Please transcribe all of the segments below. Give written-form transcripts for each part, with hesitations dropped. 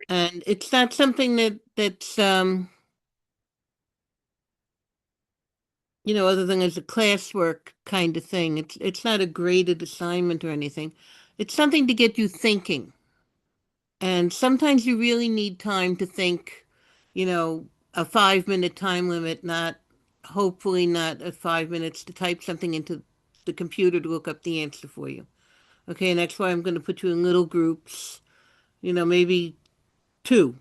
And it's not something that's other than as a classwork kind of thing. It's not a graded assignment or anything. It's something to get you thinking. And sometimes you really need time to think, you know, a 5 minute time limit, not hopefully not 5 minutes to type something into the computer to look up the answer for you. Okay, and that's why I'm going to put you in little groups, maybe two,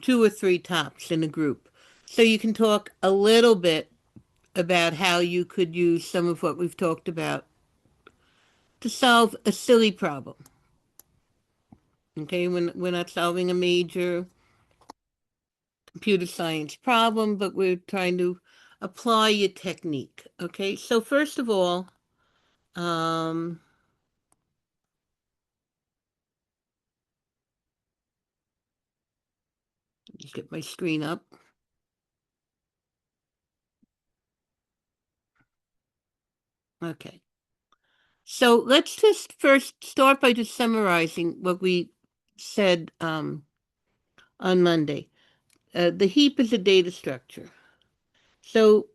two or three tops in a group. So you can talk a little bit about how you could use some of what we've talked about to solve a silly problem. Okay, we're not solving a major computer science problem, but we're trying to apply your technique. Okay, so first of all, um, just get my screen up. Okay, so let's just first start by just summarizing what we said on Monday. The heap is a data structure. So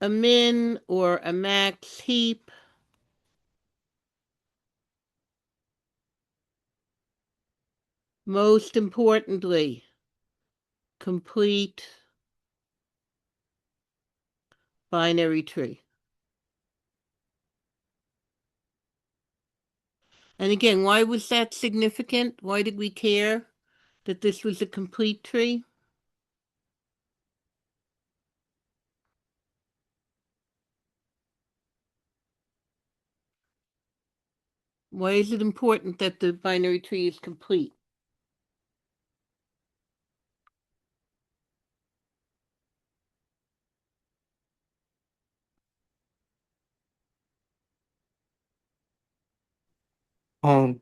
a min or a max heap, most importantly, complete binary tree. And again, why was that significant? Why did we care that this was a complete tree? Why is it important that the binary tree is complete?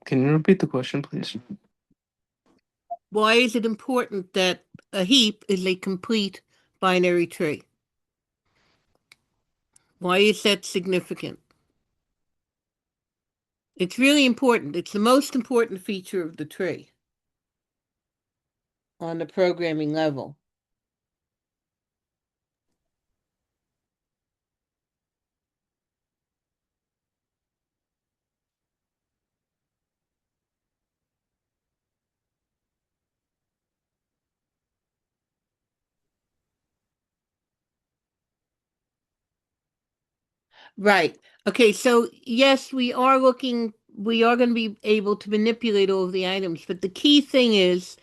Can you repeat the question, please? Why is it important that a heap is a complete binary tree? Why is that significant? It's really important. It's the most important feature of the tree on the programming level. Right. Okay, so yes, we are going to be able to manipulate all of the items, but the key thing is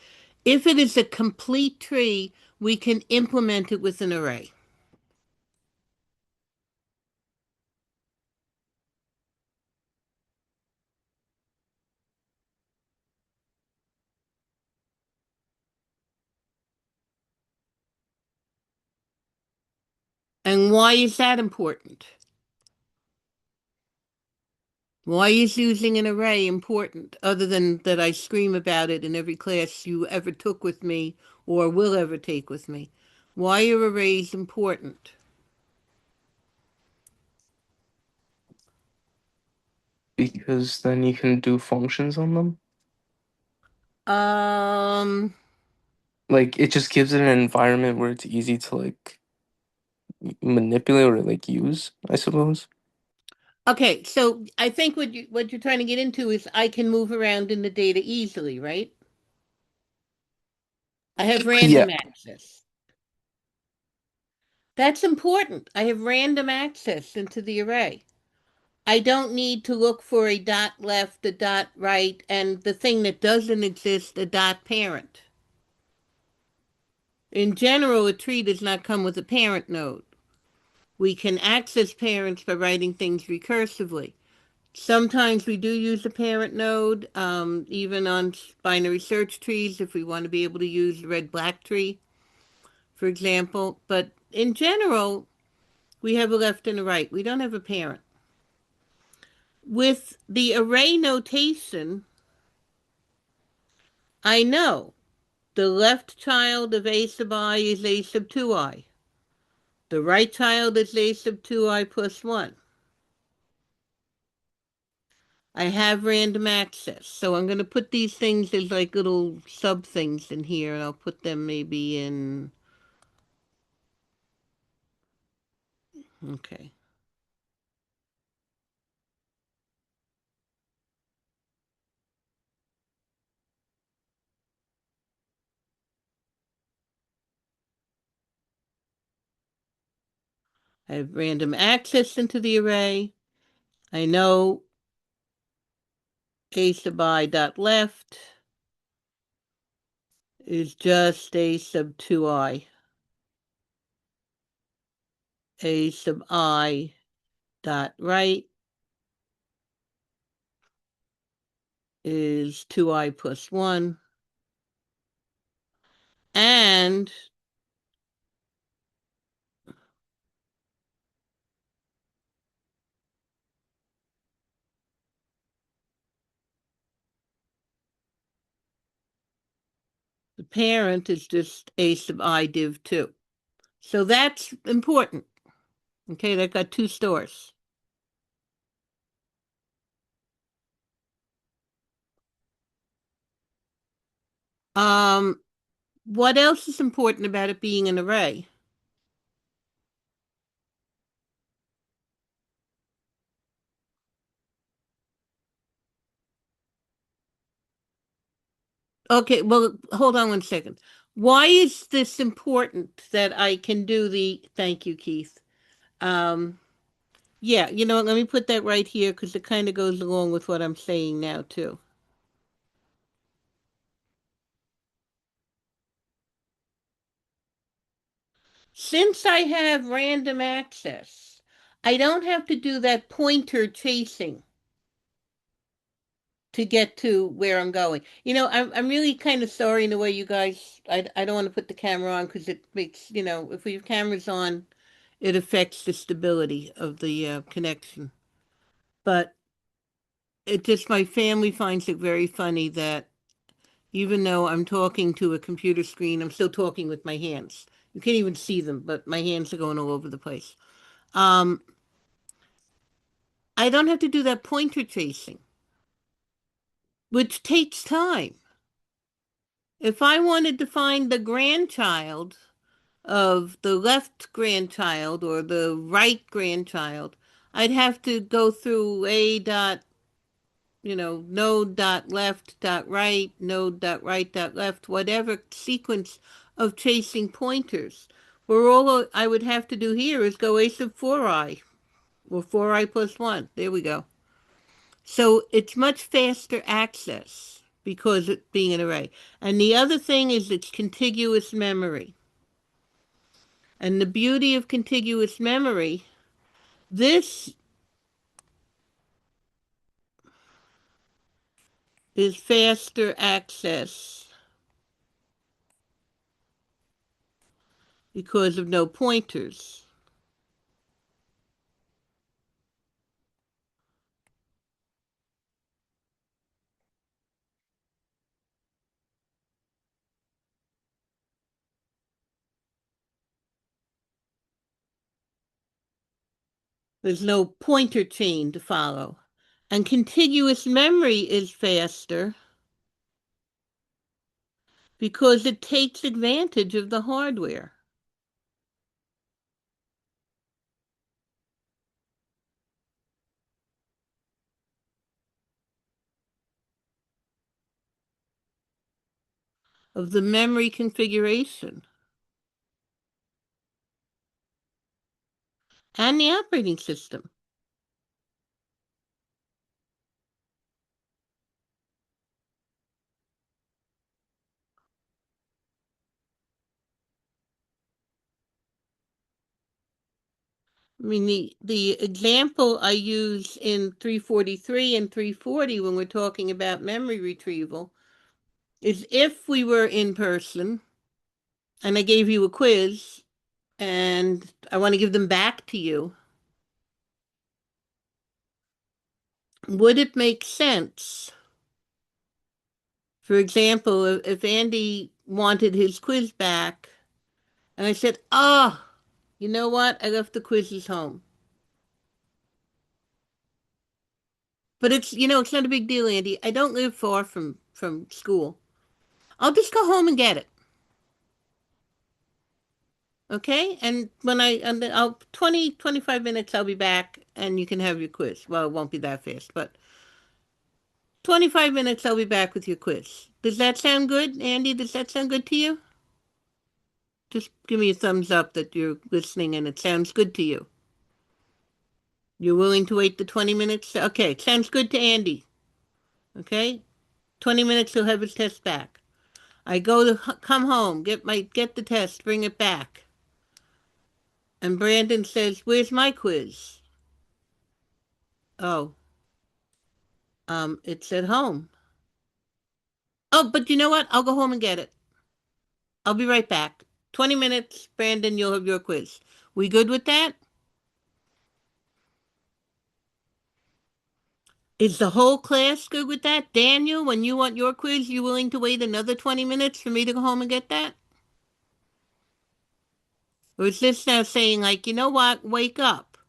if it is a complete tree, we can implement it with an array. And why is that important? Why is using an array important, other than that I scream about it in every class you ever took with me or will ever take with me? Why are arrays important? Because then you can do functions on them. Um, Like it just gives it an environment where it's easy to like manipulate or like use, I suppose. okay, so I think what you're trying to get into is I can move around in the data easily, right? I have Yeah. random access. That's important. I have random access into the array. I don't need to look for a dot left, a dot right, and the thing that doesn't exist, a dot parent. In general, a tree does not come with a parent node. We can access parents by writing things recursively. Sometimes we do use a parent node, even on binary search trees, if we want to be able to use the red-black tree, for example. But in general, we have a left and a right. We don't have a parent. With the array notation, I know the left child of a sub I is a sub 2i. The right child is a sub 2i plus 1. I have random access. So I'm going to put these things as like little sub things in here, and I'll put them maybe in, okay. I have random access into the array. I know a sub I dot left is just a sub 2I. A sub I dot right is 2I plus 1. And the parent is just a sub I div 2. So that's important. Okay, that got two stores. Um, what else is important about it being an array? Okay, well, hold on one second. Why is this important that I can do the, thank you, Keith. Um, yeah, you know what, let me put that right here because it kind of goes along with what I'm saying now too. Since I have random access, I don't have to do that pointer chasing to get to where I'm going. You know, I'm really kind of sorry in the way you guys, I don't want to put the camera on because it makes, you know, if we have cameras on, it affects the stability of the connection. But it just, my family finds it very funny that even though I'm talking to a computer screen, I'm still talking with my hands. You can't even see them, but my hands are going all over the place. Um, I don't have to do that pointer tracing, which takes time. If I wanted to find the grandchild of the left grandchild or the right grandchild, I'd have to go through a dot, you know, node dot left dot right, node dot right dot left, whatever sequence of chasing pointers. Where all I would have to do here is go a sub 4i or 4i plus 1. There we go. So it's much faster access because it being an array. And the other thing is it's contiguous memory. And the beauty of contiguous memory, this is faster access because of no pointers. There's no pointer chain to follow. And contiguous memory is faster because it takes advantage of the hardware. Of the memory configuration and the operating system. I mean, the example I use in 343 and 340 when we're talking about memory retrieval is if we were in person and I gave you a quiz and I want to give them back to you, would it make sense? For example, if Andy wanted his quiz back and I said, oh, you know what? I left the quizzes home. But it's not a big deal, Andy. I don't live far from school. I'll just go home and get it. Okay? And and then I'll 25 minutes I'll be back and you can have your quiz. Well, it won't be that fast, but 25 minutes I'll be back with your quiz. Does that sound good, Andy? Does that sound good to you? Just give me a thumbs up that you're listening and it sounds good to you. You're willing to wait the 20 minutes? Okay, sounds good to Andy. Okay? 20 minutes he'll have his test back. I go to come home, get the test, bring it back. And Brandon says, "Where's my quiz?" Oh, it's at home. Oh, but you know what? I'll go home and get it. I'll be right back. 20 minutes, Brandon, you'll have your quiz. We good with that? Is the whole class good with that? Daniel, when you want your quiz, you willing to wait another 20 minutes for me to go home and get that? Or is this now saying, like, you know what? Wake up.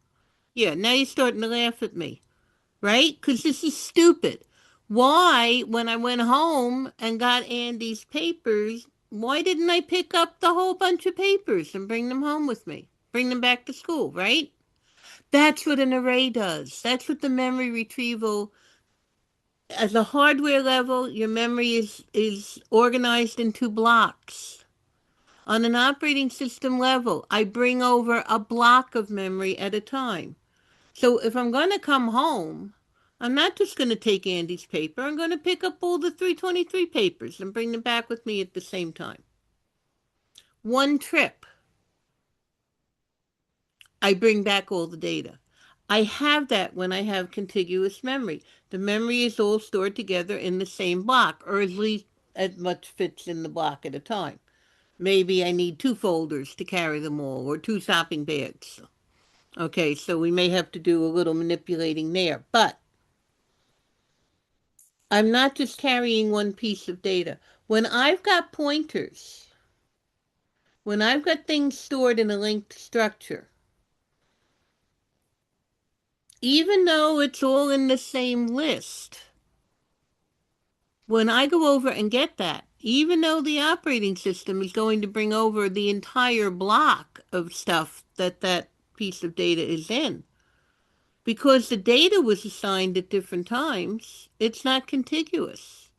Yeah, now you're starting to laugh at me, right? Because this is stupid. Why, when I went home and got Andy's papers, why didn't I pick up the whole bunch of papers and bring them home with me? Bring them back to school, right? That's what an array does. That's what the memory retrieval, at the hardware level, your memory is organized into blocks. On an operating system level, I bring over a block of memory at a time. So if I'm going to come home, I'm not just going to take Andy's paper. I'm going to pick up all the 323 papers and bring them back with me at the same time. One trip, I bring back all the data. I have that when I have contiguous memory. The memory is all stored together in the same block, or at least as much fits in the block at a time. Maybe I need two folders to carry them all, or two shopping bags. Okay, so we may have to do a little manipulating there. But I'm not just carrying one piece of data. When I've got pointers, when I've got things stored in a linked structure, even though it's all in the same list, when I go over and get that, even though the operating system is going to bring over the entire block of stuff that that piece of data is in, because the data was assigned at different times, it's not contiguous.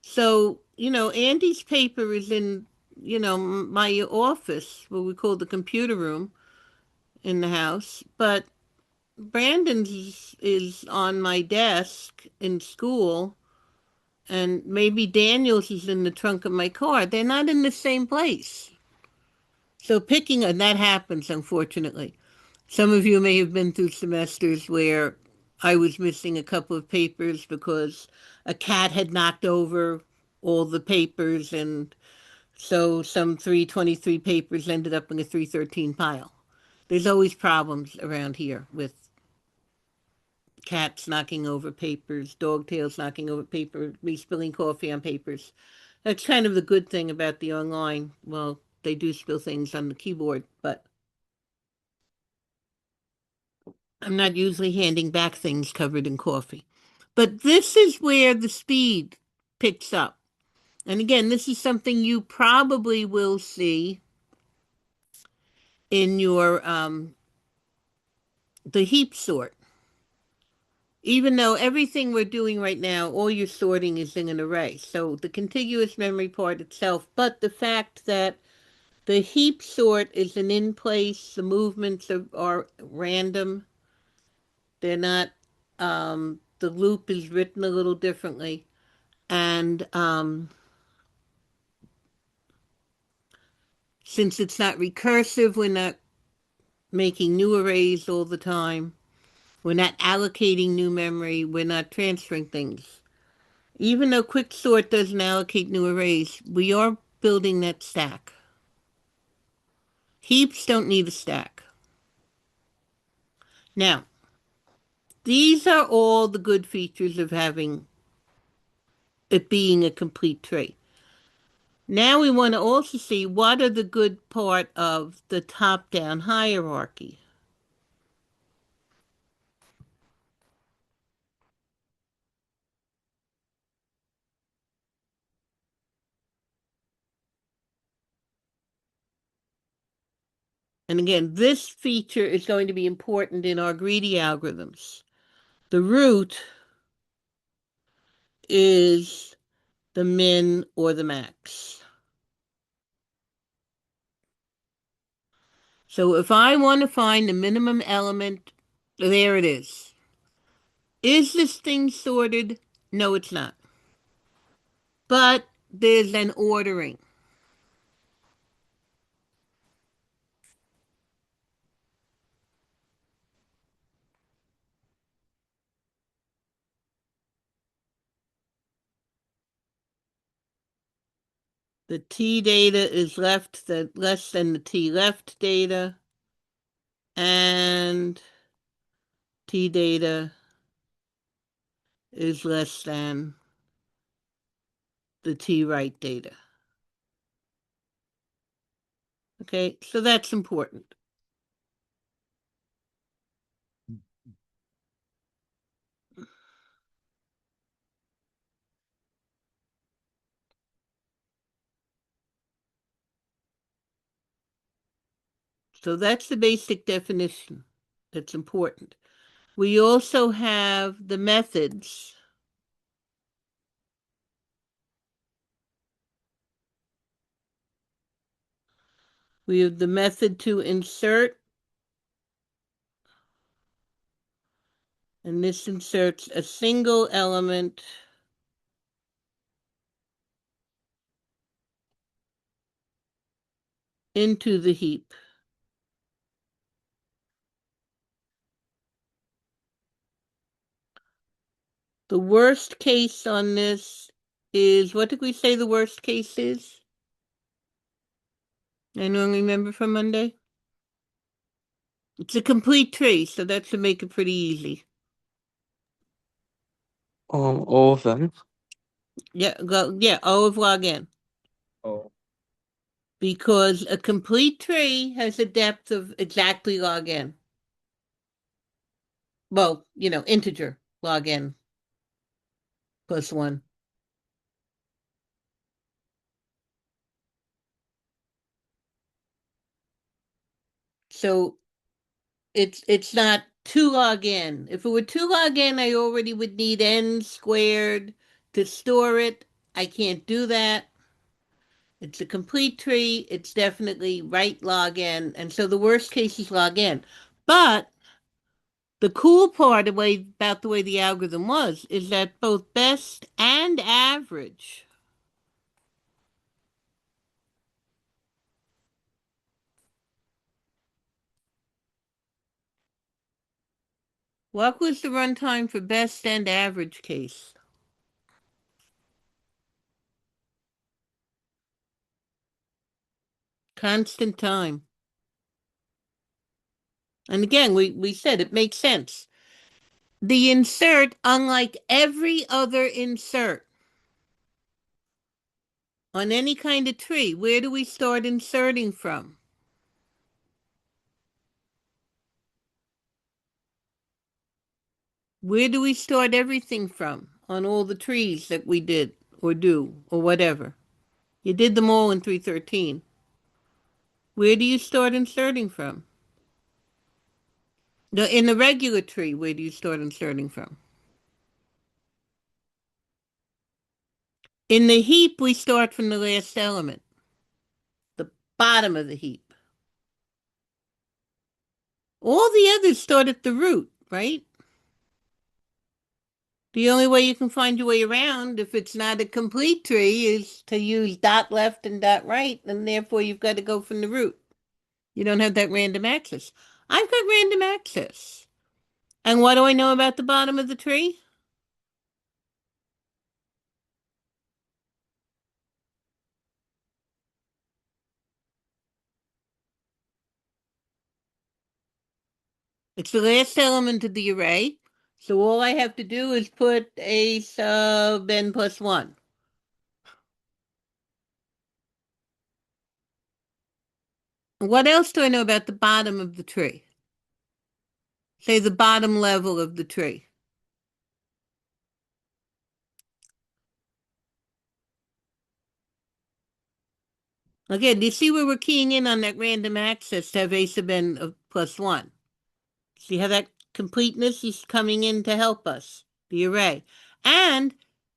So, Andy's paper is in, my office, what we call the computer room in the house, but Brandon's is on my desk in school, and maybe Daniel's is in the trunk of my car. They're not in the same place. So and that happens, unfortunately. Some of you may have been through semesters where I was missing a couple of papers because a cat had knocked over all the papers, and so some 323 papers ended up in a 313 pile. There's always problems around here with cats knocking over papers, dog tails knocking over paper, me spilling coffee on papers. That's kind of the good thing about the online. Well, they do spill things on the keyboard, but I'm not usually handing back things covered in coffee. But this is where the speed picks up. And again, this is something you probably will see in your the heap sort. Even though everything we're doing right now, all your sorting is in an array. So the contiguous memory part itself, but the fact that the heap sort is an in place, the movements are random. They're not, the loop is written a little differently. And since it's not recursive, we're not making new arrays all the time. We're not allocating new memory. We're not transferring things. Even though Quicksort doesn't allocate new arrays, we are building that stack. Heaps don't need a stack. Now, these are all the good features of having it being a complete tree. Now we want to also see what are the good part of the top-down hierarchy. And again, this feature is going to be important in our greedy algorithms. The root is the min or the max. So if I want to find the minimum element, there it is. Is this thing sorted? No, it's not. But there's an ordering. The t data is less than the t left data, and t data is less than the t right data. Okay, so that's important. So that's the basic definition. That's important. We also have the methods. We have the method to insert, and this inserts a single element into the heap. The worst case on this is, what did we say the worst case is? Anyone remember from Monday? It's a complete tree, so that should make it pretty easy. All of them. Yeah, O of log n. Oh. Because a complete tree has a depth of exactly log n. Well, integer log n plus 1. So it's not 2 log n. If it were 2 log n, I already would need n squared to store it. I can't do that. It's a complete tree. It's definitely right log n. And so the worst case is log n. But the cool part about the way the algorithm was is that both best and average what was the runtime for best and average case? Constant time. And again, we said it makes sense. The insert, unlike every other insert on any kind of tree, where do we start inserting from? Where do we start everything from on all the trees that we did or do or whatever? You did them all in 313. Where do you start inserting from? No, in the regular tree, where do you start inserting from? In the heap, we start from the last element, the bottom of the heap. All the others start at the root, right? The only way you can find your way around, if it's not a complete tree, is to use dot left and dot right, and therefore you've got to go from the root. You don't have that random access. I've got random access. And what do I know about the bottom of the tree? It's the last element of the array. So all I have to do is put a sub n plus 1. What else do I know about the bottom of the tree? Say the bottom level of the tree. Again, do you see where we're keying in on that random access to have a sub n of +1? See how that completeness is coming in to help us, the array. And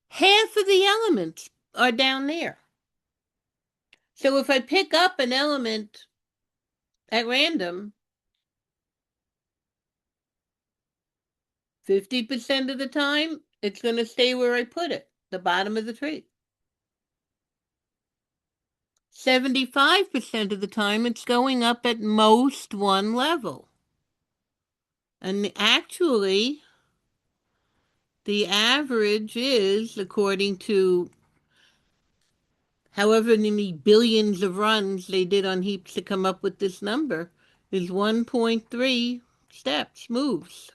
half of the elements are down there. So if I pick up an element at random, 50% of the time, it's going to stay where I put it, the bottom of the tree. 75% of the time, it's going up at most one level. And actually, the average is, according to however many billions of runs they did on heaps to come up with this number, is 1.3 steps, moves.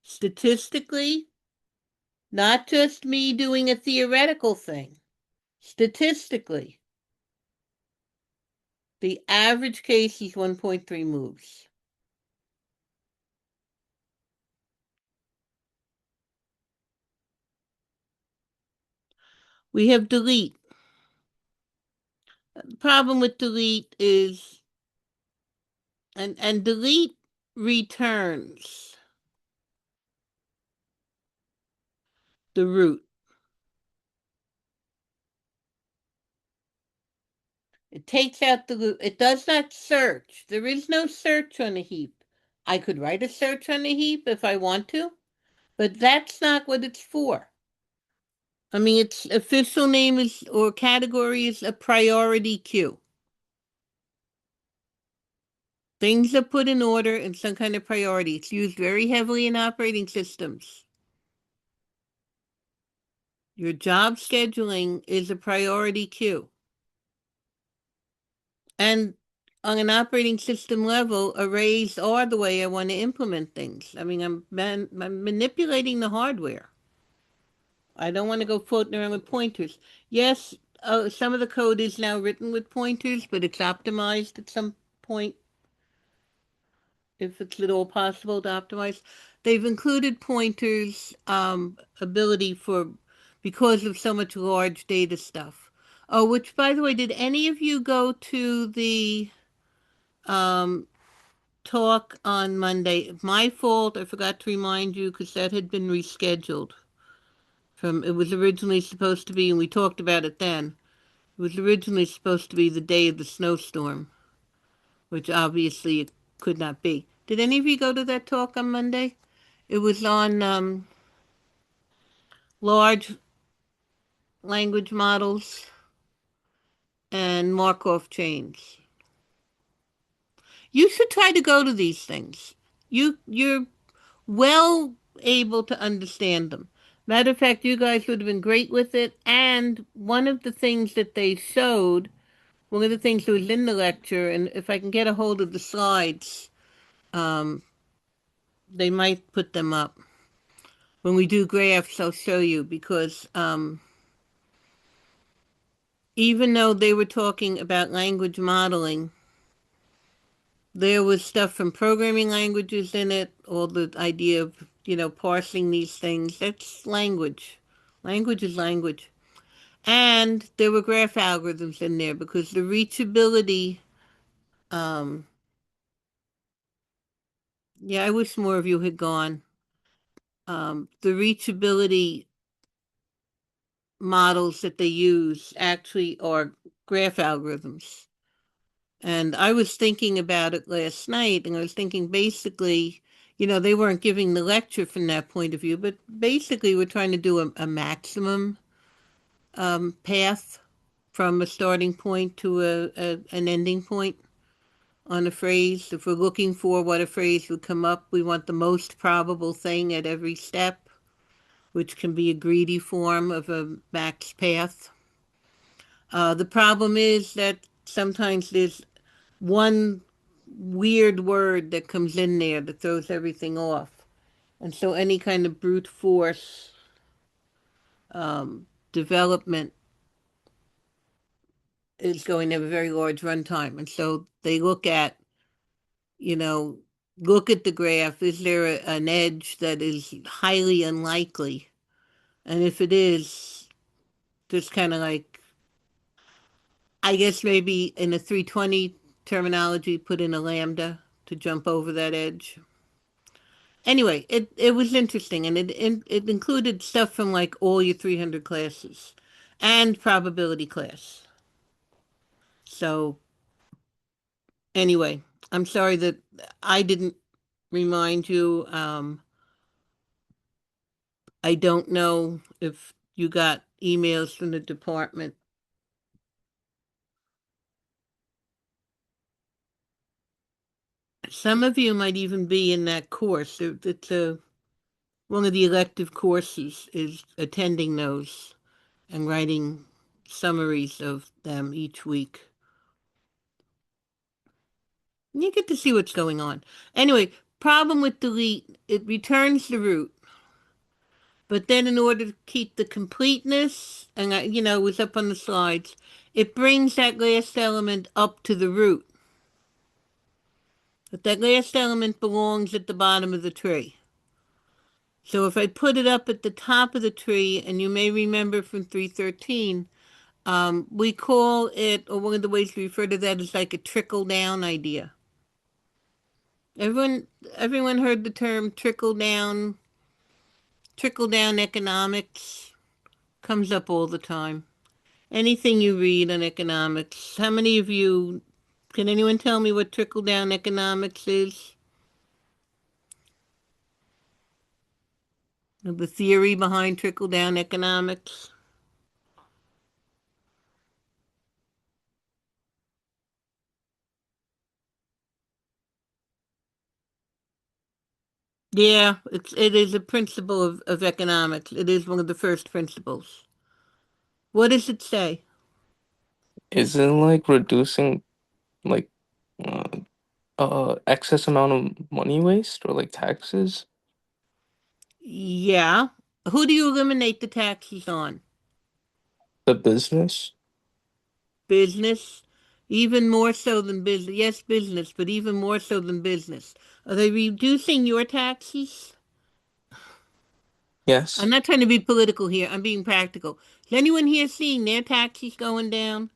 Statistically, not just me doing a theoretical thing, statistically, the average case is 1.3 moves. We have delete. The problem with delete is, and delete returns the root. It takes out the root. It does not search. There is no search on a heap. I could write a search on a heap if I want to, but that's not what it's for. I mean, its official name is, or category is, a priority queue. Things are put in order in some kind of priority. It's used very heavily in operating systems. Your job scheduling is a priority queue. And on an operating system level, arrays are the way I want to implement things. I mean, I'm manipulating the hardware. I don't want to go floating around with pointers. Yes, some of the code is now written with pointers, but it's optimized at some point, if it's at all possible to optimize. They've included pointers ability for, because of so much large data stuff. Oh, which, by the way, did any of you go to the talk on Monday? My fault, I forgot to remind you because that had been rescheduled. It was originally supposed to be, and we talked about it then. It was originally supposed to be the day of the snowstorm, which obviously it could not be. Did any of you go to that talk on Monday? It was on large language models and Markov chains. You should try to go to these things. You're well able to understand them. Matter of fact, you guys would have been great with it. And one of the things that they showed, one of the things that was in the lecture, and if I can get a hold of the slides, um, they might put them up. When we do graphs, I'll show you, because even though they were talking about language modeling, there was stuff from programming languages in it, all the idea of, parsing these things. That's language. Language is language. And there were graph algorithms in there because the reachability, yeah, I wish more of you had gone. The reachability models that they use actually are graph algorithms. And I was thinking about it last night, and I was thinking basically, they weren't giving the lecture from that point of view, but basically we're trying to do a maximum path from a starting point to an ending point on a phrase. If we're looking for what a phrase would come up, we want the most probable thing at every step, which can be a greedy form of a max path. The problem is that sometimes there's one weird word that comes in there that throws everything off. And so any kind of brute force development is going to have a very large runtime. And so they look at, look at the graph. Is there an edge that is highly unlikely? And if it is, Just kind of like, I guess maybe in a 320 terminology, put in a lambda to jump over that edge. Anyway, it was interesting, and it included stuff from like all your 300 classes and probability class. So anyway, I'm sorry that I didn't remind you. I don't know if you got emails from the department. Some of you might even be in that course. It's a one of the elective courses is attending those and writing summaries of them each week. You get to see what's going on. Anyway, problem with delete, it returns the root. But then in order to keep the completeness, and it was up on the slides, it brings that last element up to the root. But that last element belongs at the bottom of the tree. So if I put it up at the top of the tree, and you may remember from 313, we call it, or one of the ways we refer to that is like a trickle down idea. Everyone, everyone heard the term trickle down economics comes up all the time. Anything you read on economics, how many of you, can anyone tell me what trickle down economics is? The theory behind trickle down economics? Yeah, it is a principle of economics. It is one of the first principles. What does it say? Is it like reducing like uh, excess amount of money waste or like taxes? Yeah. Who do you eliminate the taxes on? The business? Business? Even more so than business. Yes, business, but even more so than business. Are they reducing your taxes? I'm Yes. not trying to be political here. I'm being practical. Is anyone here seeing their taxes going down?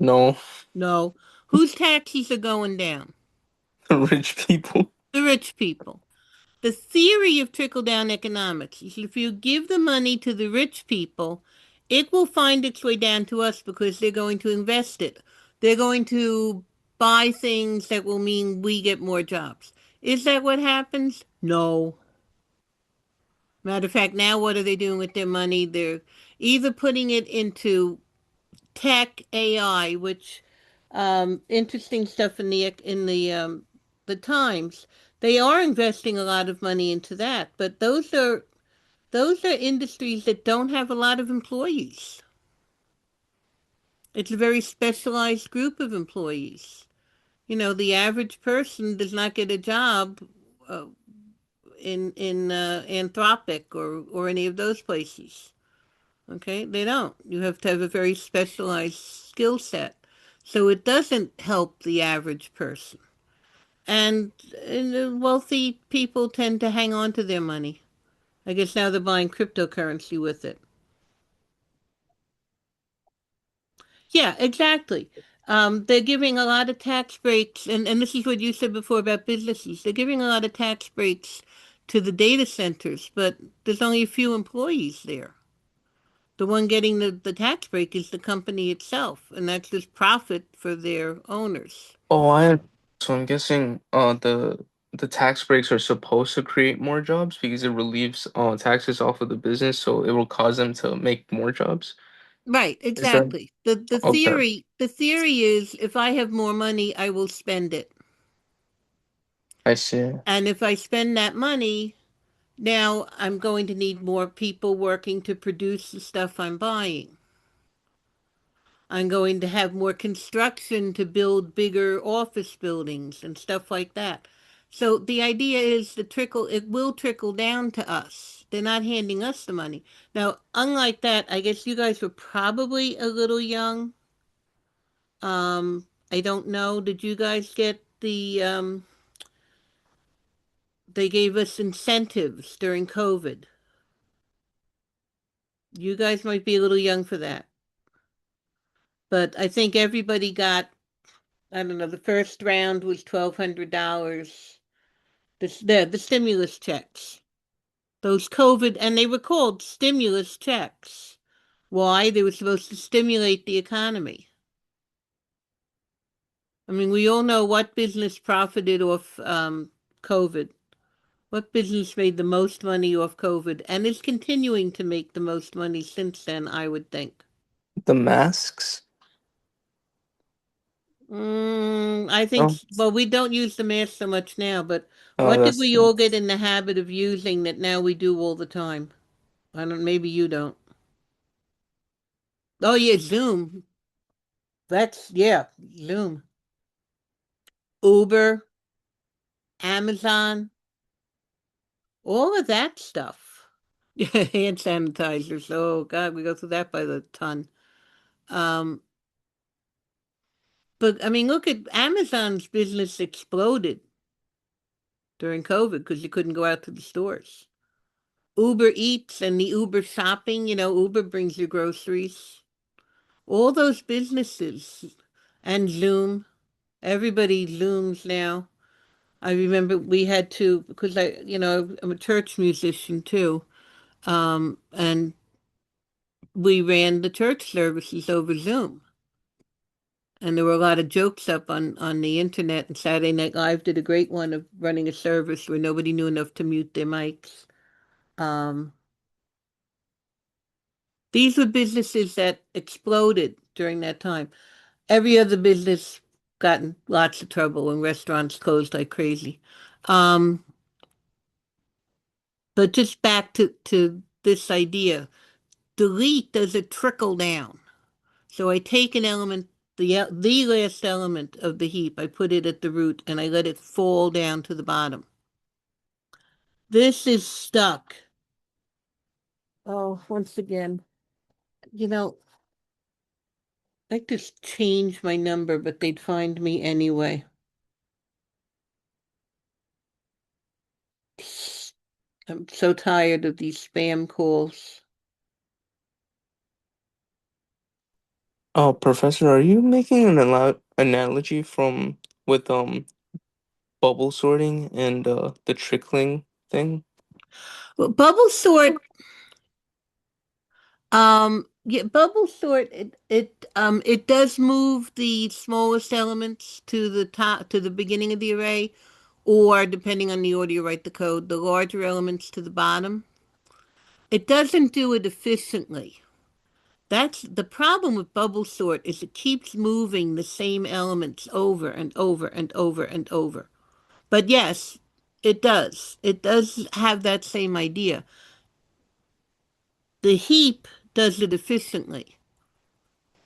No. No. Whose taxes are going down? Rich people. The rich people. The theory of trickle down economics is if you give the money to the rich people, it will find its way down to us because they're going to invest it. They're going to buy things that will mean we get more jobs. Is that what happens? No. Matter of fact, now what are they doing with their money? They're either putting it into tech AI, which interesting stuff in the Times. They are investing a lot of money into that, but those are industries that don't have a lot of employees. It's a very specialized group of employees. The average person does not get a job uh, in Anthropic or any of those places. Okay, they don't. You have to have a very specialized skill set. So it doesn't help the average person. And the wealthy people tend to hang on to their money. I guess now they're buying cryptocurrency with it. Yeah, exactly. They're giving a lot of tax breaks, and this is what you said before about businesses. They're giving a lot of tax breaks to the data centers, but there's only a few employees there. The one getting the tax break is the company itself, and that's just profit for their owners. Oh, so I'm guessing the tax breaks are supposed to create more jobs because it relieves taxes off of the business, so it will cause them to make more jobs. Right, Is that exactly. The okay? theory is if I have more money, I will spend it. I see. And if I spend that money, now I'm going to need more people working to produce the stuff I'm buying. I'm going to have more construction to build bigger office buildings and stuff like that. So the idea is it will trickle down to us. They're not handing us the money. Now, unlike that, I guess you guys were probably a little young. I don't know. Did you guys get they gave us incentives during COVID. You guys might be a little young for that. But I think everybody got, I don't know, the first round was $1,200. The stimulus checks. Those COVID, and they were called stimulus checks. Why? They were supposed to stimulate the economy. I mean, we all know what business profited off COVID. What business made the most money off COVID and is continuing to make the most money since then, I would think. The masks? I think, Oh, well, we don't use the mask so much now, but oh, what did that's we true. all get in the habit of using that now we do all the time? I don't, maybe you don't. Oh, yeah, Zoom. Yeah, Zoom. Uber, Amazon, all of that stuff. Hand sanitizers. Oh, God, we go through that by the ton. Um, but I mean, look at Amazon's business exploded during COVID because you couldn't go out to the stores. Uber Eats and the Uber shopping, Uber brings you groceries. All those businesses and Zoom, everybody Zooms now. I remember we had to, because I'm a church musician too, and we ran the church services over Zoom. And there were a lot of jokes up on the internet, and Saturday Night Live did a great one of running a service where nobody knew enough to mute their mics. Um, these were businesses that exploded during that time. Every other business got in lots of trouble and restaurants closed like crazy. Um, but just back to this idea, delete does a trickle down. So I take an element, the last element of the heap, I put it at the root and I let it fall down to the bottom. This is stuck. Oh, once again, you know, I just changed my number, but they'd find me anyway. I'm so tired of these spam calls. Oh, Professor, are you making an analogy from with bubble sorting and the trickling thing? Well, bubble sort, yeah, bubble sort, it does move the smallest elements to the top, to the beginning of the array, or depending on the order you write the code, the larger elements to the bottom. It doesn't do it efficiently. That's the problem with bubble sort is it keeps moving the same elements over and over and over and over. But yes, it does. It does have that same idea. The heap does it efficiently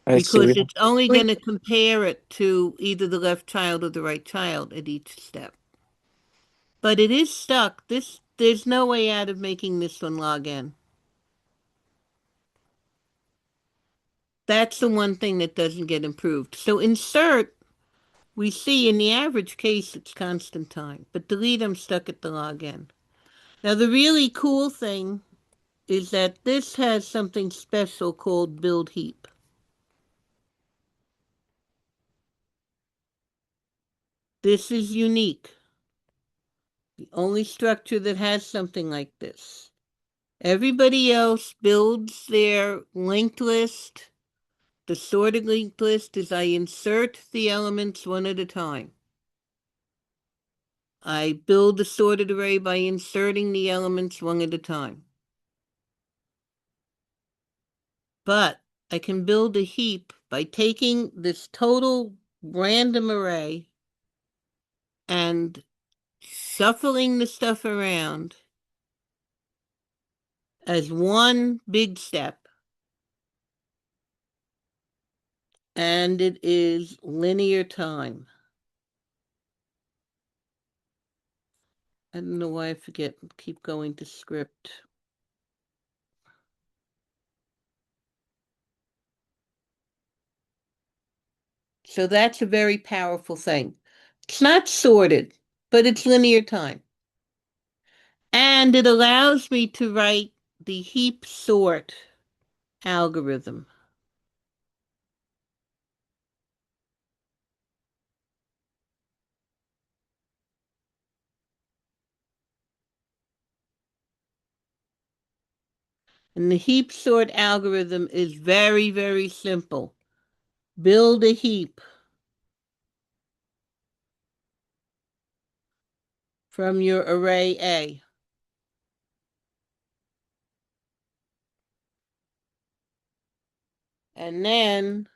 I because see. it's only going to compare it to either the left child or the right child at each step. But it is stuck. There's no way out of making this one log in. That's the one thing that doesn't get improved. So insert, we see in the average case it's constant time, but delete, I'm stuck at the log in. Now the really cool thing is that this has something special called build heap. This is unique. The only structure that has something like this. Everybody else builds their linked list. The sorted linked list is I insert the elements one at a time. I build the sorted array by inserting the elements one at a time. But I can build a heap by taking this total random array and shuffling the stuff around as one big step. And it is linear time. I don't know why I forget, keep going to script. So that's a very powerful thing. It's not sorted, but it's linear time. And it allows me to write the heap sort algorithm. And the heap sort algorithm is very, very simple. Build a heap from your array A. And then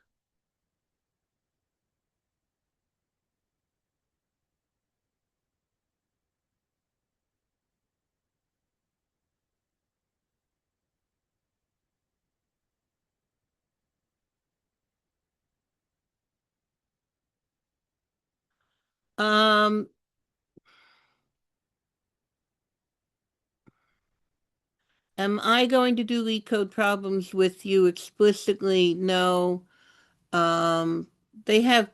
um am I going to do LeetCode problems with you explicitly? No. Um they have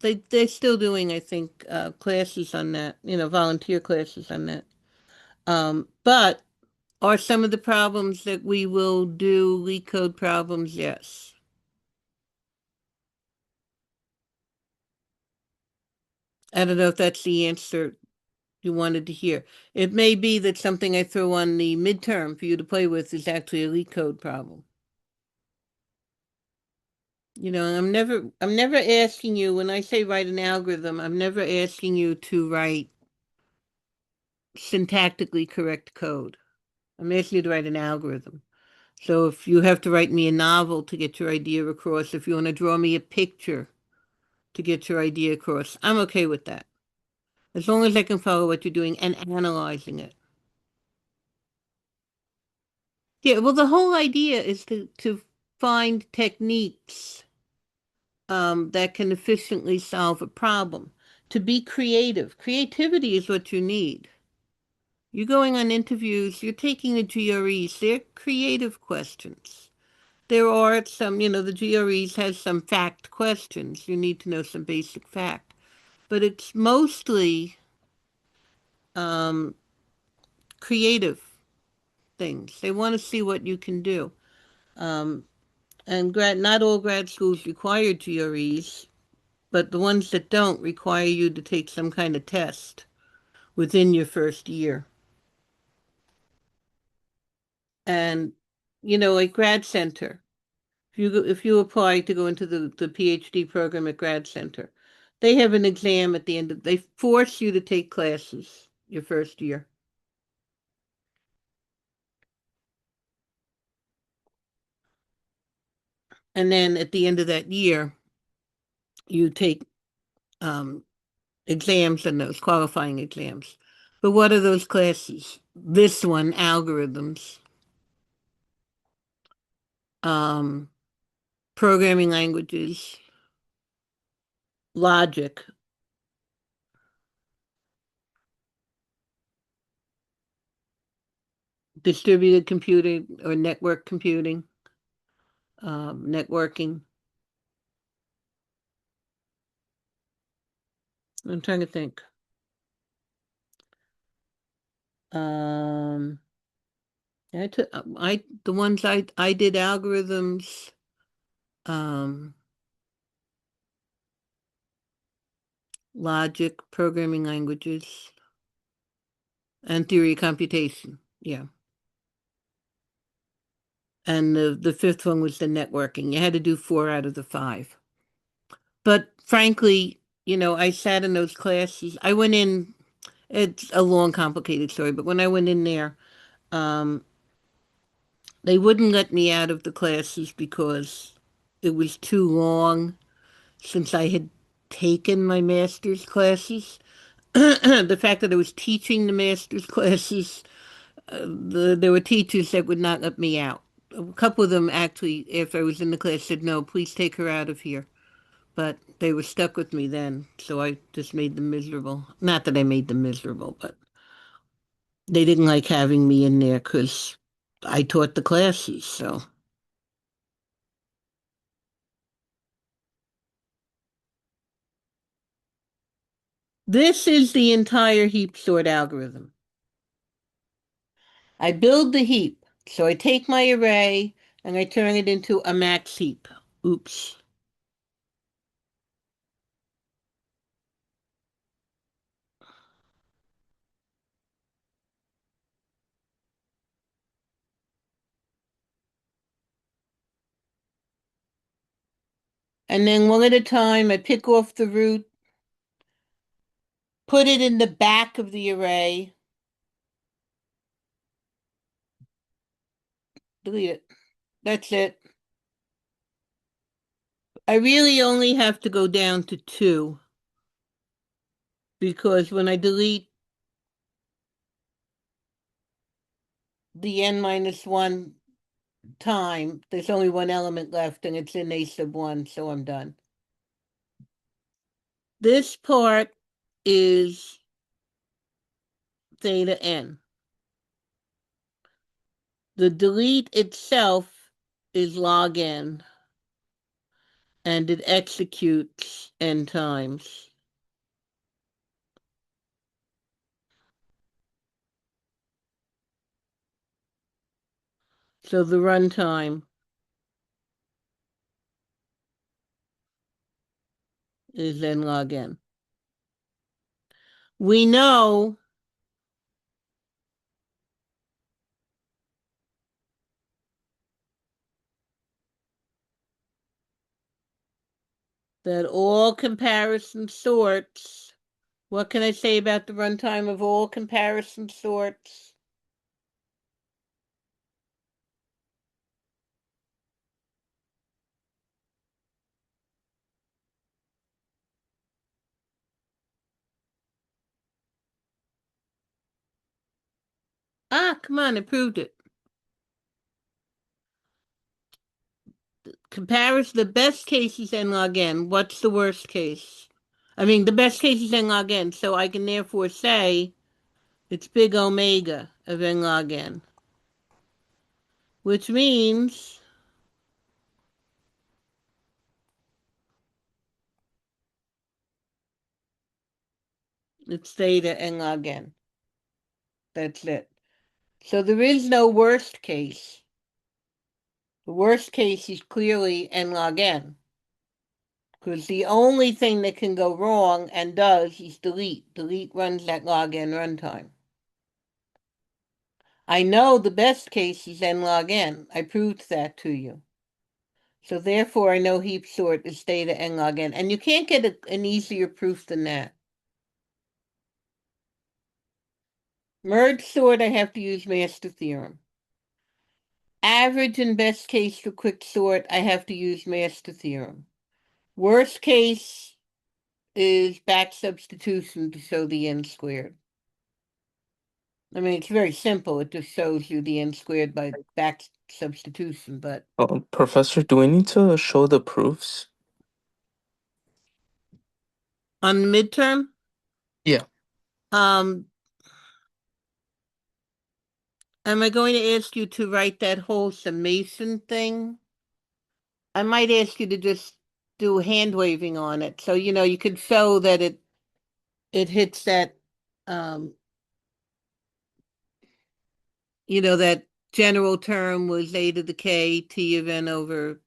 they're still doing, I think, classes on that, volunteer classes on that. But are some of the problems that we will do LeetCode problems? Yes. I don't know if that's the answer you wanted to hear. It may be that something I throw on the midterm for you to play with is actually a LeetCode problem. I'm never asking you, when I say write an algorithm, I'm never asking you to write syntactically correct code. I'm asking you to write an algorithm. So if you have to write me a novel to get your idea across, if you want to draw me a picture to get your idea across, I'm okay with that. As long as I can follow what you're doing and analyzing it. Yeah, well, the whole idea is to find techniques that can efficiently solve a problem. To be creative. Creativity is what you need. You're going on interviews, you're taking the GREs, they're creative questions. There are some, the GREs has some fact questions. You need to know some basic fact. But it's mostly um, creative things. They want to see what you can do. Um, and not all grad schools require GREs, but the ones that don't require you to take some kind of test within your first year. And, like Grad Center, if you apply to go into the PhD program at Grad Center, they have an exam at the end they force you to take classes your first year. And then at the end of that year, you take um, exams and those qualifying exams. But what are those classes? This one, algorithms, um, programming languages, logic, distributed computing or network computing, networking. I'm trying to think. Um, the ones I did algorithms, um, logic, programming languages, and theory of computation. Yeah. And the fifth one was the networking. You had to do 4 out of the 5. But frankly, I sat in those classes. I went in, it's a long, complicated story, but when I went in there, um, they wouldn't let me out of the classes because it was too long since I had taken my master's classes. The fact that I was teaching the master's classes, there were teachers that would not let me out. A couple of them actually, after I was in the class, said, "No, please take her out of here." But they were stuck with me then, so I just made them miserable. Not that I made them miserable, but they didn't like having me in there because I taught the classes. So this is the entire heap sort algorithm. I build the heap. So I take my array, and I turn it into a max heap. Oops. And then one at a time, I pick off the root, put it in the back of the array, delete it. That's it. I really only have to go down to 2 because when I delete the n minus 1 time, there's only one element left and it's in a sub 1, so I'm done. This part is theta n. The delete itself is log n, and it executes n times. So the runtime is n log n. We know that all comparison sorts, what can I say about the runtime of all comparison sorts? Ah, come on, I proved it. Comparison, the best case is n log n. What's the worst case? I mean, the best case is n log n, so I can therefore say it's big omega of n log n, which means it's theta n log n. That's it. So there is no worst case. The worst case is clearly n log n, because the only thing that can go wrong and does is delete. Delete runs at log n runtime. I know the best case is n log n. I proved that to you. So therefore, I know heap sort is theta n log n. And you can't get an easier proof than that. Merge sort, I have to use master theorem. Average and best case for quick sort, I have to use master theorem. Worst case is back substitution to show the n squared. I mean, it's very simple. It just shows you the n squared by back substitution, but Professor, do we need to show the proofs? on the midterm, Yeah. um, am I going to ask you to write that whole summation thing? I might ask you to just do hand waving on it. So, you could show that it hits that um, that general term was a to the k, t of n over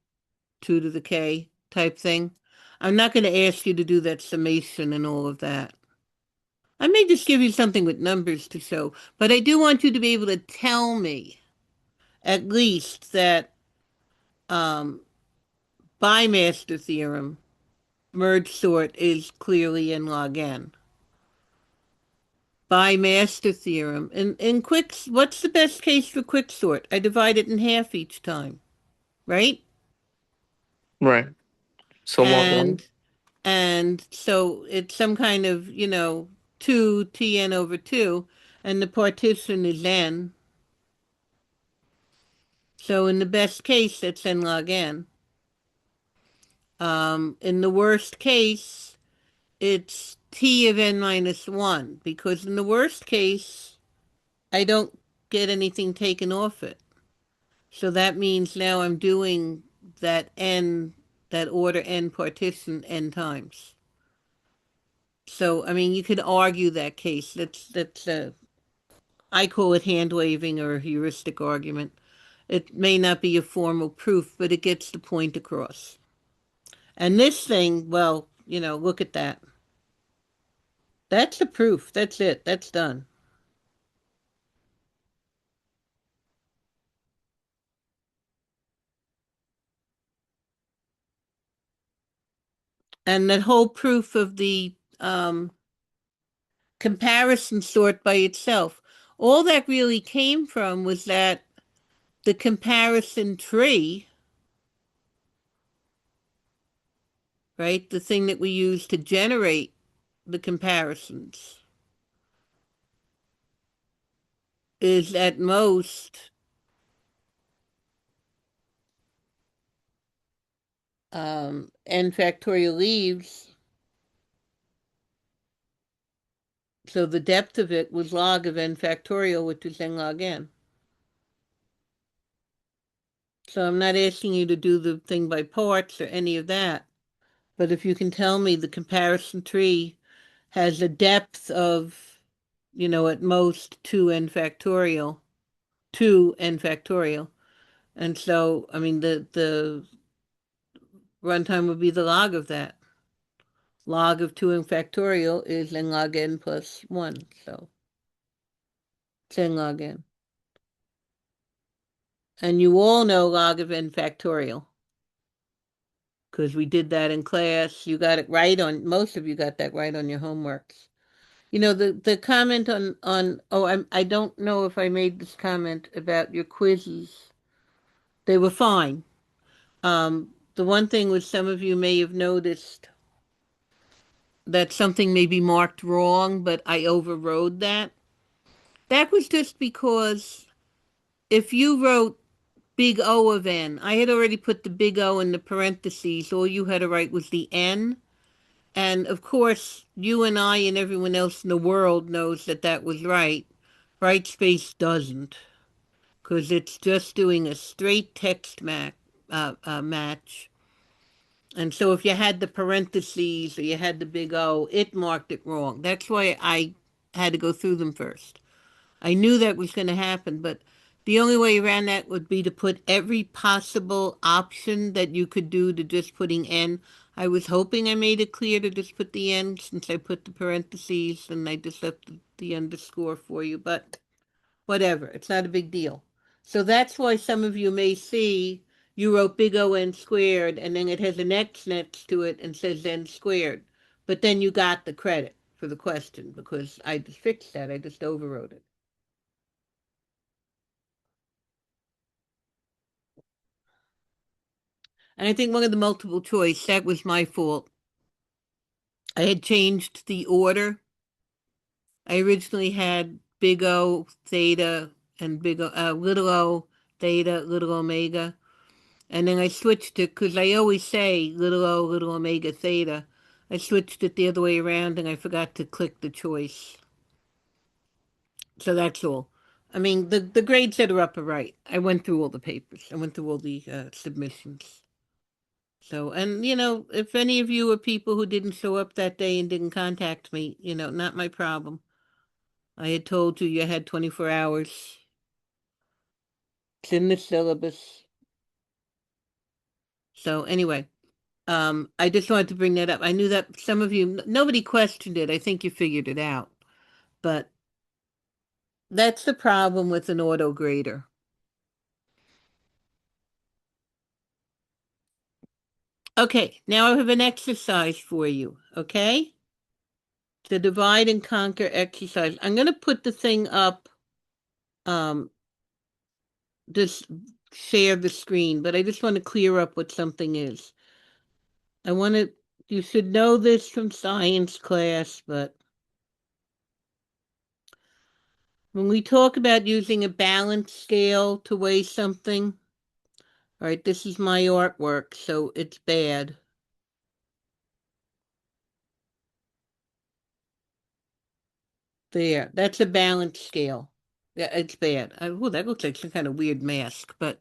2 to the k type thing. I'm not going to ask you to do that summation and all of that. I may just give you something with numbers to show, but I do want you to be able to tell me at least that um, by master theorem, merge sort is clearly n log n. By master theorem. In quick, what's the best case for quick sort? I divide it in half each time, right? Right. Somewhat wrong. And and so it's some kind of, 2 Tn over 2, and the partition is n. So in the best case, that's n log n. In the worst case, it's t of n minus 1, because in the worst case, I don't get anything taken off it. So that means now I'm doing that order n partition n times. So, I mean, you could argue that case. I call it hand waving or heuristic argument. It may not be a formal proof, but it gets the point across. And this thing, well, look at that. That's the proof. That's it. That's done. And that whole proof of the comparison sort by itself, all that really came from was that the comparison tree, right? The thing that we use to generate the comparisons is at most n factorial leaves. So the depth of it was log of n factorial, which is n log n. So I'm not asking you to do the thing by parts or any of that. But if you can tell me the comparison tree has a depth of, at most 2n factorial, 2n factorial. And so, I mean, the runtime would be the log of that. Log of 2n factorial is n log n plus 1. So it's n log n. And you all know log of n factorial because we did that in class. You got it right on, most of you got that right on your homeworks. The comment I don't know if I made this comment about your quizzes. They were fine. The one thing was some of you may have noticed that something may be marked wrong, but I overrode that. That was just because if you wrote big O of n, I had already put the big O in the parentheses. All you had to write was the n. And of course, you and I and everyone else in the world knows that that was right. Brightspace doesn't, because it's just doing a straight text match. And so if you had the parentheses or you had the big O, it marked it wrong. That's why I had to go through them first. I knew that was going to happen, but the only way around that would be to put every possible option that you could do to just putting N. I was hoping I made it clear to just put the N since I put the parentheses and I just left the underscore for you, but whatever, it's not a big deal. So that's why some of you may see you wrote big O N squared and then it has an X next to it and says N squared. But then you got the credit for the question because I just fixed that. I just overwrote it. And I think one of the multiple choice, that was my fault. I had changed the order. I originally had big O theta and little o theta, little omega. And then I switched it because I always say little o, little omega theta. I switched it the other way around and I forgot to click the choice. So that's all. I mean, the grades that are up are right. I went through all the papers. I went through all the submissions. So, and if any of you are people who didn't show up that day and didn't contact me, not my problem. I had told you you had 24 hours. It's in the syllabus. So anyway, I just wanted to bring that up. I knew that some of you, nobody questioned it. I think you figured it out. But that's the problem with an auto grader. Okay, now I have an exercise for you, okay? The divide and conquer exercise. I'm going to put the thing up, um, just share the screen, but I just want to clear up what something is. You should know this from science class, but when we talk about using a balance scale to weigh something, all right, this is my artwork, so it's bad. There, that's a balance scale. Yeah, it's bad. Oh, that looks like some kind of weird mask, but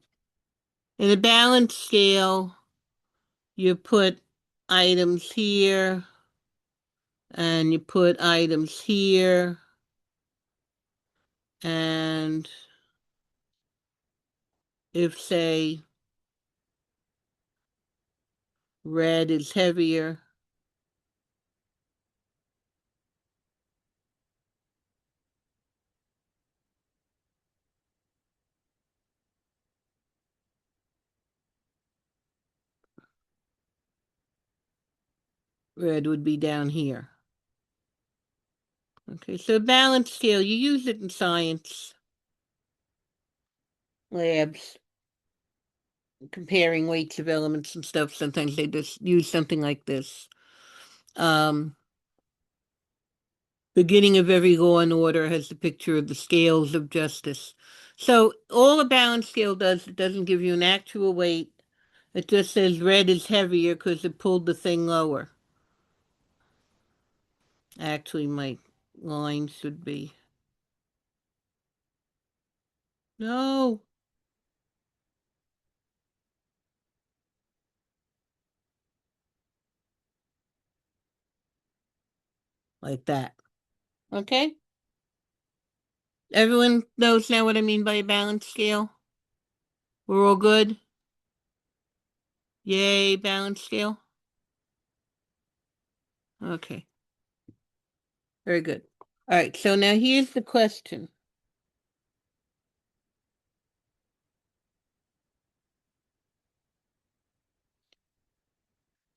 in a balance scale, you put items here and you put items here and if, say, red is heavier, red would be down here. Okay, so balance scale, you use it in science labs, comparing weights of elements and stuff. Sometimes they just use something like this. Beginning of every law and order has the picture of the scales of justice. So all a balance scale does, it doesn't give you an actual weight. It just says red is heavier because it pulled the thing lower. Actually, my line should be. No. Like that. Okay? Everyone knows now what I mean by a balance scale? We're all good? Yay, balance scale? Okay. Very good. All right, so now here's the question.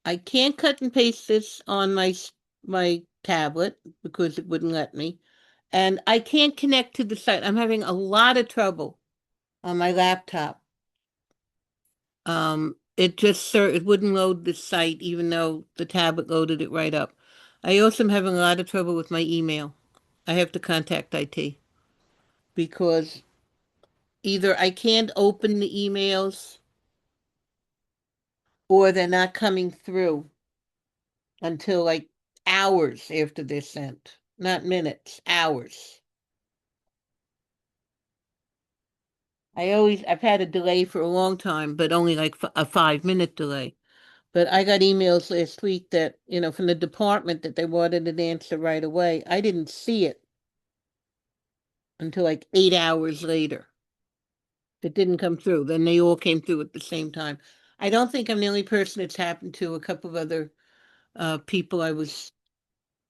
I can't cut and paste this on my tablet because it wouldn't let me. And I can't connect to the site. I'm having a lot of trouble on my laptop. It wouldn't load the site even though the tablet loaded it right up. I also am having a lot of trouble with my email. I have to contact IT because either I can't open the emails or they're not coming through until like hours after they're sent. Not minutes, hours. I've had a delay for a long time, but only like a 5 minute delay. But I got emails last week that, from the department that they wanted an answer right away. I didn't see it until like 8 hours later. It didn't come through. Then they all came through at the same time. I don't think I'm the only person it's happened to. A couple of other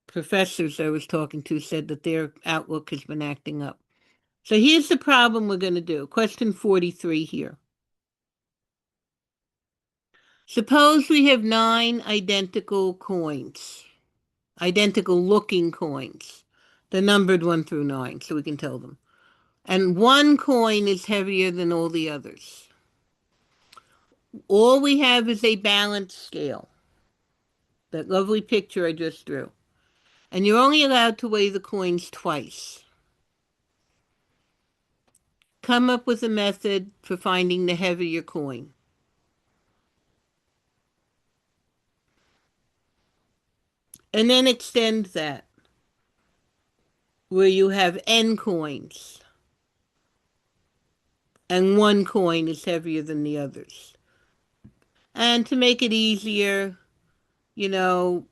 professors I was talking to said that their Outlook has been acting up. So here's the problem we're going to do. Question 43 here. Suppose we have 9 identical coins, identical looking coins. They're numbered 1 through 9, so we can tell them. And one coin is heavier than all the others. All we have is a balance scale. That lovely picture I just drew. And you're only allowed to weigh the coins twice. Come up with a method for finding the heavier coin. And then extend that where you have n coins and one coin is heavier than the others. And to make it easier, you know,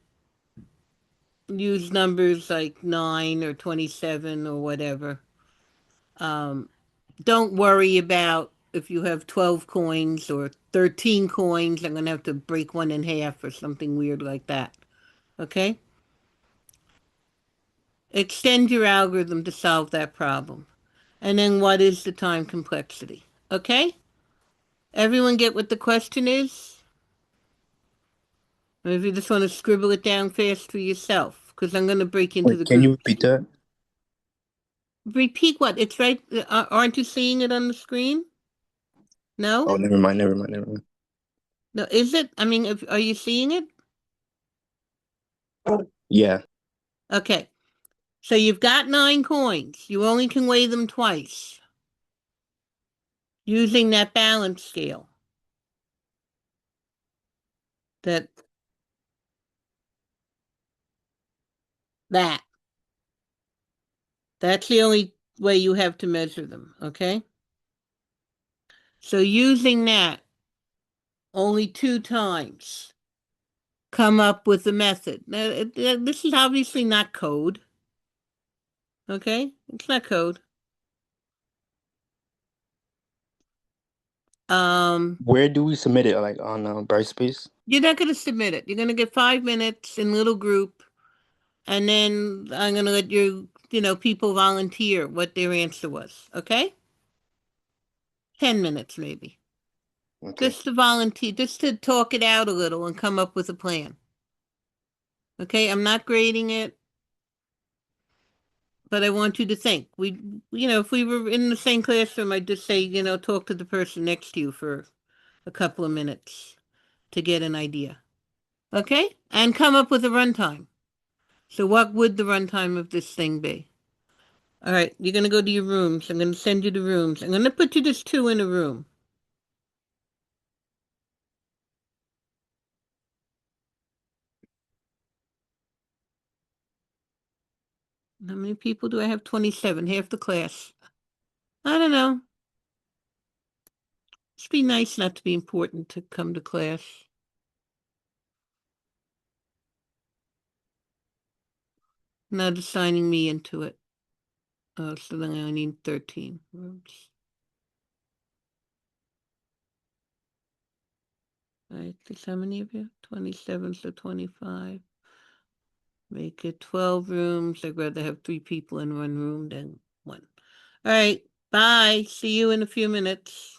use numbers like 9 or 27 or whatever. Don't worry about if you have 12 coins or 13 coins. I'm going to have to break one in half or something weird like that. Okay? Extend your algorithm to solve that problem. And then what is the time complexity? Okay? Everyone get what the question is? Or if you just want to scribble it down fast for yourself, because I'm going to break into Wait, the can you group. repeat that? Repeat what? It's right. Aren't you seeing it on the screen? No? Oh, never mind, never mind, never mind. No, is it? I mean, are you seeing it? Yeah. Okay. So you've got 9 coins. You only can weigh them twice using that balance scale. That that. That's the only way you have to measure them, okay? So using that only 2 times, come up with a method. Now, this is obviously not code, okay? It's not code. Where do we submit it? Like on Brightspace? You're not going to submit it. You're going to get 5 minutes in little group, and then I'm going to let people volunteer what their answer was. Okay? 10 minutes maybe. Okay. Just to volunteer, just to talk it out a little and come up with a plan. Okay? I'm not grading it, but I want you to think. If we were in the same classroom, I'd just say, talk to the person next to you for a couple of minutes to get an idea. Okay? And come up with a runtime. So what would the runtime of this thing be? All right, you're going to go to your rooms. I'm going to send you the rooms. I'm going to put you just two in a room. How many people do I have? 27, half the class. I don't know. It'd be nice not to be important to come to class. Not assigning me into it. Oh, so then I only need 13 rooms. All right, there's how many of you? 27, so 25. Make it 12 rooms. I'd rather have 3 people in one room than one. All right, bye. See you in a few minutes.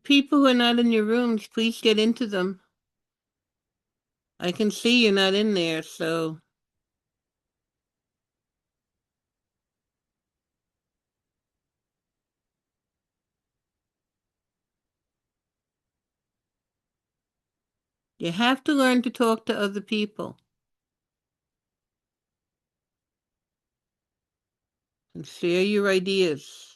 People who are not in your rooms, please get into them. I can see you're not in there, so you have to learn to talk to other people and share your ideas.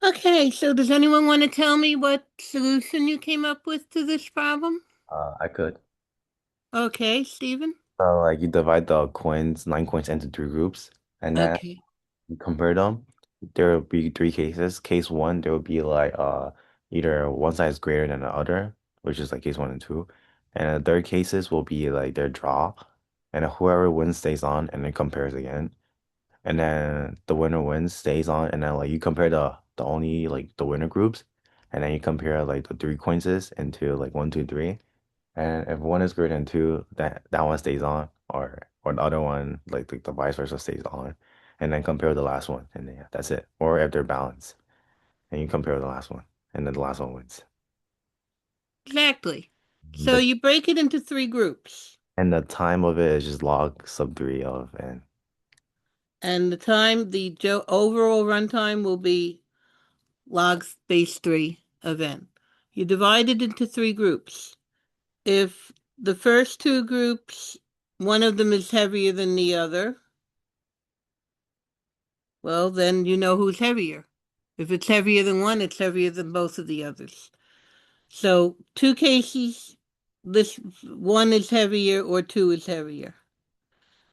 Okay, so does anyone want to tell me what solution you came up with to this problem? I could. Okay, Stephen? So like you divide the coins, 9 coins into three groups, and then Okay. you compare them. There will be three cases. Case one, there will be like either one side is greater than the other, which is like case one and two. And the third cases will be like their draw. And then whoever wins stays on and then compares again. And then the winner wins, stays on, and then like you compare the only like the winner groups, and then you compare like the three coins into like one, two, three. And if one is greater than two, that one stays on, or the other one, like the vice versa, stays on, and then compare the last one, and then yeah, that's it. Or if they're balanced, and you compare the last one, and then the last one wins. Exactly. So But you break it into three groups, and the time of it is just log sub three of n. and the overall runtime will be log base 3 of n. You divide it into three groups. If the first two groups, one of them is heavier than the other, well, then you know who's heavier. If it's heavier than one, it's heavier than both of the others. So two cases, this one is heavier or two is heavier.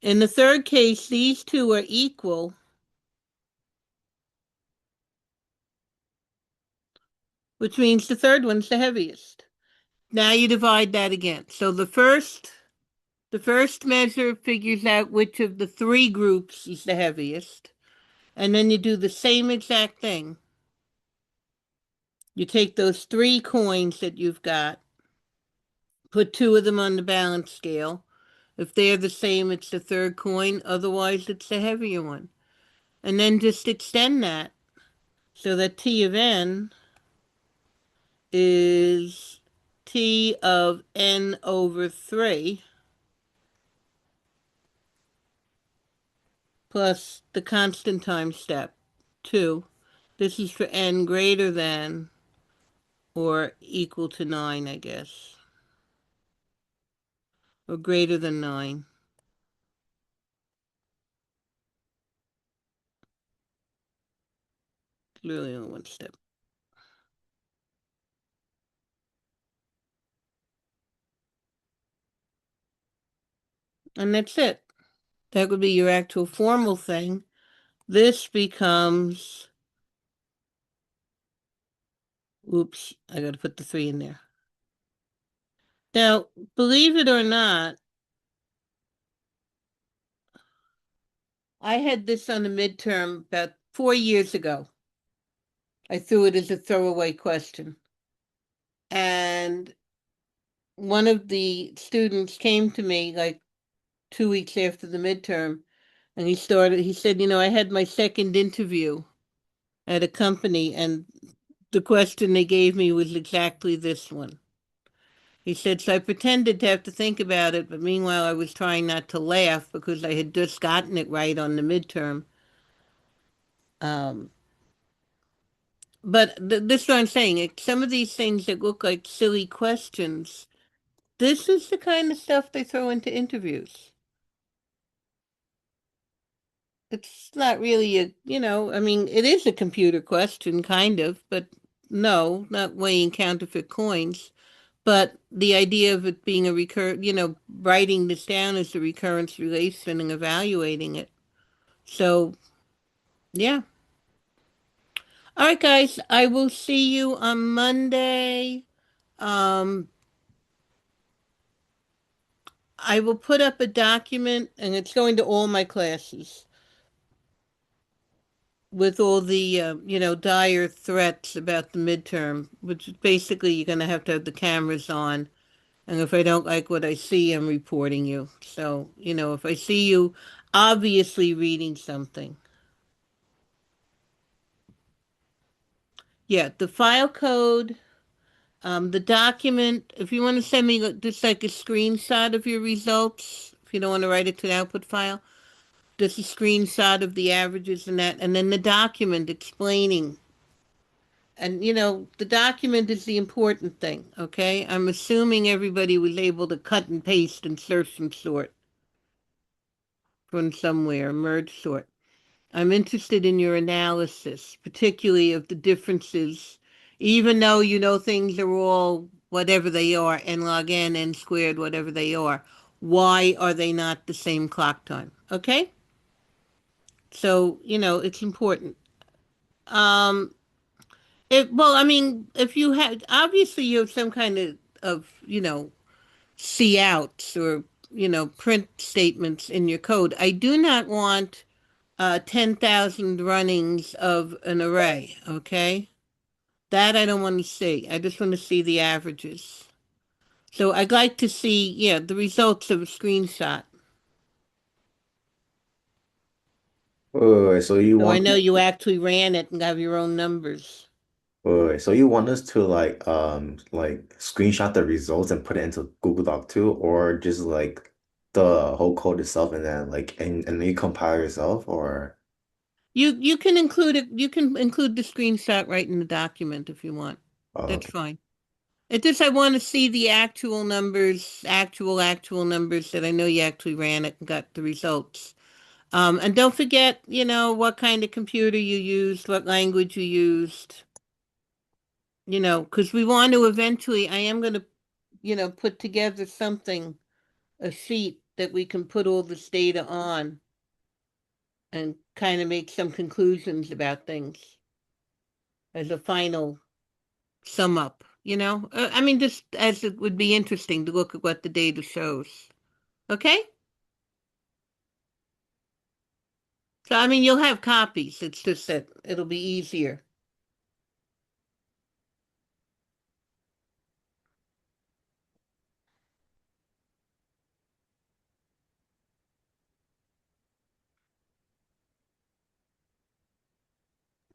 In the third case, these two are equal, which means the third one's the heaviest. Now you divide that again. So the first measure figures out which of the three groups is the heaviest, and then you do the same exact thing. You take those three coins that you've got, put two of them on the balance scale. If they're the same, it's the third coin. Otherwise, it's the heavier one. And then just extend that so that T of n is T of n over 3 plus the constant time step, 2. This is for n greater than or equal to 9, I guess. Or greater than 9. Really only one step. And that's it. That would be your actual formal thing. This becomes, oops, I got to put the 3 in there. Now, believe it or not, I had this on a midterm about 4 years ago. I threw it as a throwaway question. And one of the students came to me like 2 weeks after the midterm, and he said, I had my second interview at a company, and the question they gave me was exactly this one. He said, so I pretended to have to think about it, but meanwhile I was trying not to laugh because I had just gotten it right on the midterm. Um, but this is what I'm saying. Some of these things that look like silly questions, this is the kind of stuff they throw into interviews. It's not really I mean, it is a computer question, kind of, but no, not weighing counterfeit coins. But the idea of it being writing this down as a recurrence relation and evaluating it. So, yeah. All right, guys, I will see you on Monday. Um, I will put up a document, and it's going to all my classes with all the, dire threats about the midterm, which is basically you're going to have the cameras on. And if I don't like what I see, I'm reporting you. So, if I see you obviously reading something. Yeah, the file code, the document, if you want to send me just like a screenshot of your results, if you don't want to write it to the output file, just a screenshot of the averages and that, and then the document explaining. And, the document is the important thing, okay? I'm assuming everybody was able to cut and paste and search and sort from somewhere, merge sort. I'm interested in your analysis, particularly of the differences, even though you know things are all whatever they are, n log n, n squared, whatever they are. Why are they not the same clock time? Okay? So, it's important. Um, well, I mean, if you have, obviously you have some kind of see outs or, print statements in your code. I do not want 10,000 runnings of an array, okay? That I don't want to see. I just want to see the averages. So I'd like to see, yeah, the results of a screenshot. Wait, so you So I want know you actually ran it and have your own numbers. so you want us to like screenshot the results and put it into Google Doc too, or just like the whole code itself and then and then you compile yourself or You can include it. You can include the screenshot right in the document if you want. That's okay. fine. It just I want to see the actual numbers, actual numbers that I know you actually ran it and got the results. And don't forget, what kind of computer you used, what language you used, because we want to eventually, I am going to, put together something, a sheet that we can put all this data on and kind of make some conclusions about things as a final sum up, I mean, just as it would be interesting to look at what the data shows. Okay? So, I mean, you'll have copies. It's just that it'll be easier.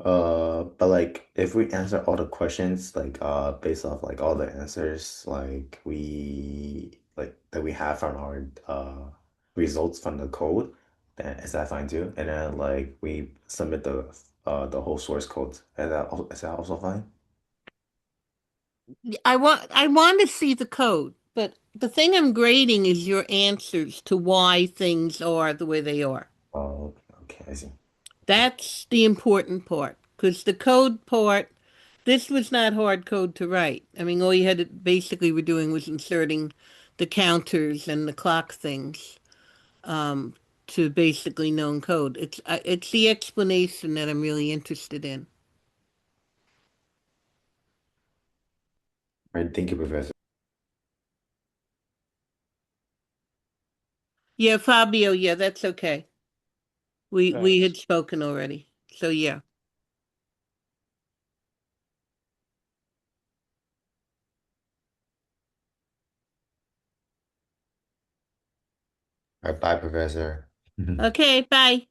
But like if we answer all the questions based off like all the answers like that we have from our results from the code, then is that fine too? And then like we submit the whole source code. Is that also fine? I want to see the code, but the thing I'm grading is your answers to why things are the way they are. Oh, okay, I see. That's the important part, because the code part, this was not hard code to write. I mean, all you had to basically were doing was inserting the counters and the clock things um, to basically known code. It's the explanation that I'm really interested in. All right, thank you, Professor. Yeah, Fabio, yeah, that's okay. We had Thanks. spoken already. So yeah. All right, bye, Professor. Okay, bye.